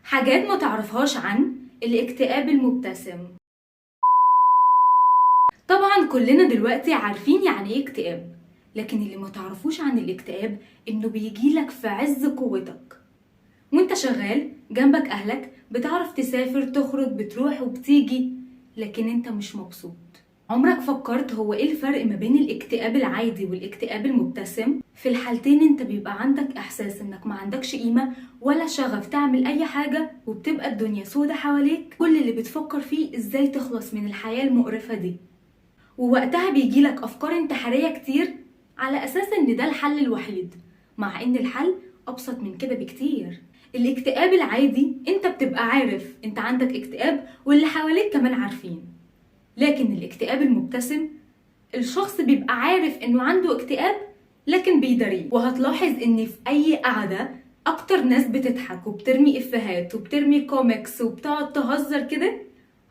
حاجات ما تعرفهاش عن الاكتئاب المبتسم. طبعا كلنا دلوقتي عارفين يعني ايه اكتئاب، لكن اللي ما تعرفوش عن الاكتئاب انه بيجيلك في عز قوتك وانت شغال جنبك اهلك، بتعرف تسافر تخرج بتروح وبتيجي، لكن انت مش مبسوط. عمرك فكرت هو ايه الفرق ما بين الاكتئاب العادي والاكتئاب المبتسم؟ في الحالتين انت بيبقى عندك احساس انك ما عندكش قيمة ولا شغف تعمل اي حاجة، وبتبقى الدنيا سودة حواليك، كل اللي بتفكر فيه ازاي تخلص من الحياة المقرفة دي. ووقتها بيجيلك افكار انتحارية كتير على اساس ان ده الحل الوحيد، مع ان الحل ابسط من كده بكتير. الاكتئاب العادي انت بتبقى عارف انت عندك اكتئاب واللي حواليك كمان عارفين، لكن الاكتئاب المبتسم الشخص بيبقى عارف انه عنده اكتئاب لكن بيداريه. وهتلاحظ ان في اي قعدة اكتر ناس بتضحك وبترمي افيهات وبترمي كوميكس وبتقعد تهزر كده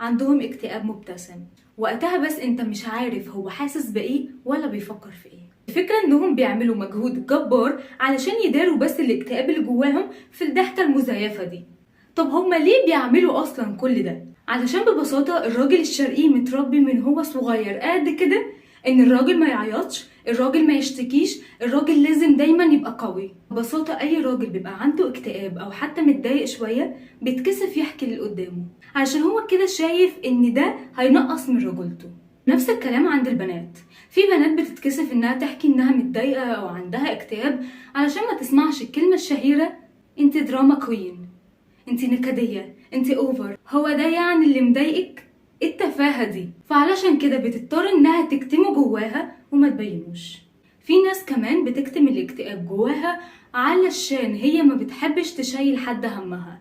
عندهم اكتئاب مبتسم. وقتها بس انت مش عارف هو حاسس بايه ولا بيفكر في ايه. الفكرة انهم بيعملوا مجهود جبار علشان يداروا بس الاكتئاب اللي جواهم في الضحكة المزيفة دي. طب هما ليه بيعملوا اصلا كل ده؟ علشان ببساطة الراجل الشرقي متربي من هو صغير قد كده ان الراجل ما يعيطش، الراجل ما يشتكيش، الراجل لازم دايما يبقى قوي. ببساطة اي راجل بيبقى عنده اكتئاب او حتى متضايق شوية بيتكسف يحكي اللي قدامه، علشان هو كده شايف ان ده هينقص من رجولته. نفس الكلام عند البنات، في بنات بتتكسف انها تحكي انها متضايقة او عندها اكتئاب علشان ما تسمعش الكلمة الشهيرة انت دراما كوين، انت نكدية، انت اوفر. هو ده يعني اللي مضايقك؟ ايه التفاهة دي؟ فعلشان كده بتضطر انها تكتمه جواها وما تبينوش. في ناس كمان بتكتم الاكتئاب جواها علشان هي ما بتحبش تشيل حد همها،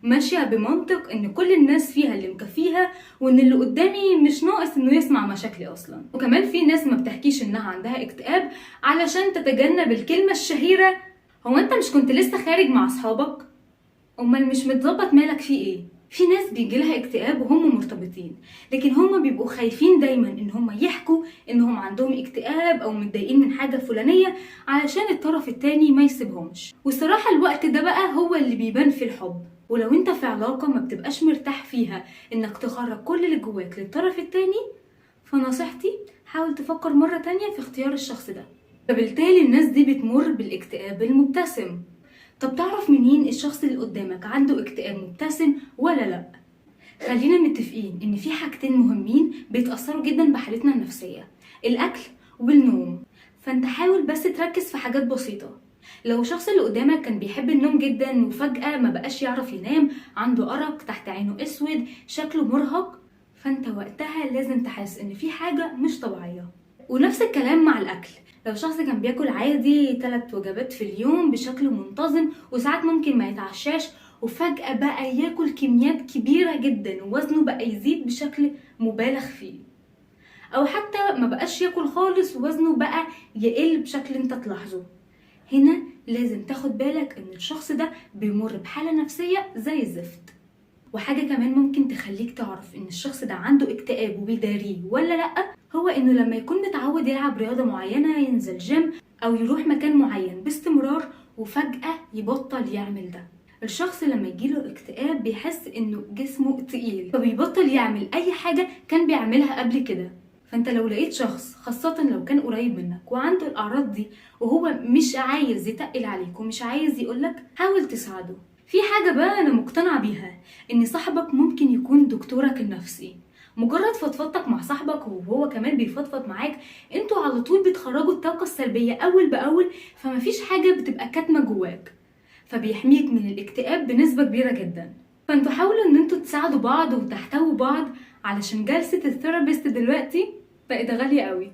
ماشية بمنطق ان كل الناس فيها اللي مكفيها وان اللي قدامي مش ناقص انه يسمع مشاكلي اصلا. وكمان في ناس ما بتحكيش انها عندها اكتئاب علشان تتجنب الكلمة الشهيرة هو انت مش كنت لسه خارج مع اصحابك؟ امال مش متظبط مالك فيه ايه؟ في ناس بيجيلها اكتئاب وهم مرتبطين، لكن هم بيبقوا خايفين دايما ان هم يحكوا انهم عندهم اكتئاب او متضايقين من حاجة فلانية علشان الطرف التاني ما يسيبهمش. والصراحة الوقت ده بقى هو اللي بيبان في الحب. ولو انت في علاقة ما بتبقاش مرتاح فيها انك تخرج كل اللي جواك للطرف التاني، فنصيحتي حاول تفكر مرة تانية في اختيار الشخص ده. فبالتالي الناس دي بتمر بالاكتئاب المبتسم. طب تعرف منين الشخص اللي قدامك عنده اكتئاب مبتسم ولا لا؟ خلينا متفقين ان في حاجتين مهمين بيتأثروا جدا بحالتنا النفسية، الاكل والنوم. فانت حاول بس تركز في حاجات بسيطة. لو الشخص اللي قدامك كان بيحب النوم جدا وفجأة ما بقاش يعرف ينام، عنده أرق، تحت عينه اسود، شكله مرهق، فانت وقتها لازم تحس ان في حاجة مش طبيعية. ونفس الكلام مع الاكل. لو شخص كان بياكل عادي 3 وجبات في اليوم بشكل منتظم وساعات ممكن ما يتعشاش، وفجأة بقى ياكل كميات كبيرة جدا ووزنه بقى يزيد بشكل مبالغ فيه، او حتى ما بقاش ياكل خالص ووزنه بقى يقل بشكل انت تلاحظه، هنا لازم تاخد بالك ان الشخص ده بيمر بحالة نفسية زي الزفت. وحاجة كمان ممكن تخليك تعرف ان الشخص ده عنده اكتئاب وبيداريه ولا لأ، هو انه لما يكون متعود يلعب رياضة معينة، ينزل جيم او يروح مكان معين باستمرار وفجأة يبطل يعمل ده. الشخص لما يجيله اكتئاب بيحس انه جسمه تقيل فبيبطل يعمل اي حاجة كان بيعملها قبل كده. فانت لو لقيت شخص خاصة لو كان قريب منك وعنده الاعراض دي وهو مش عايز يتقل عليك ومش عايز يقولك، حاول تساعده. في حاجة بقى انا مقتنعة بيها، ان صاحبك ممكن يكون دكتورك النفسي. مجرد فضفضتك مع صاحبك وهو كمان بيفضفض معاك، انتوا على طول بتخرجوا الطاقة السلبية اول باول، فمفيش حاجة بتبقى كاتمة جواك، فبيحميك من الاكتئاب بنسبة كبيرة جدا. فانتوا حاولوا ان انتوا تساعدوا بعض وتحتووا بعض، علشان جلسة الثيرابيست دلوقتي بقت غالية قوي.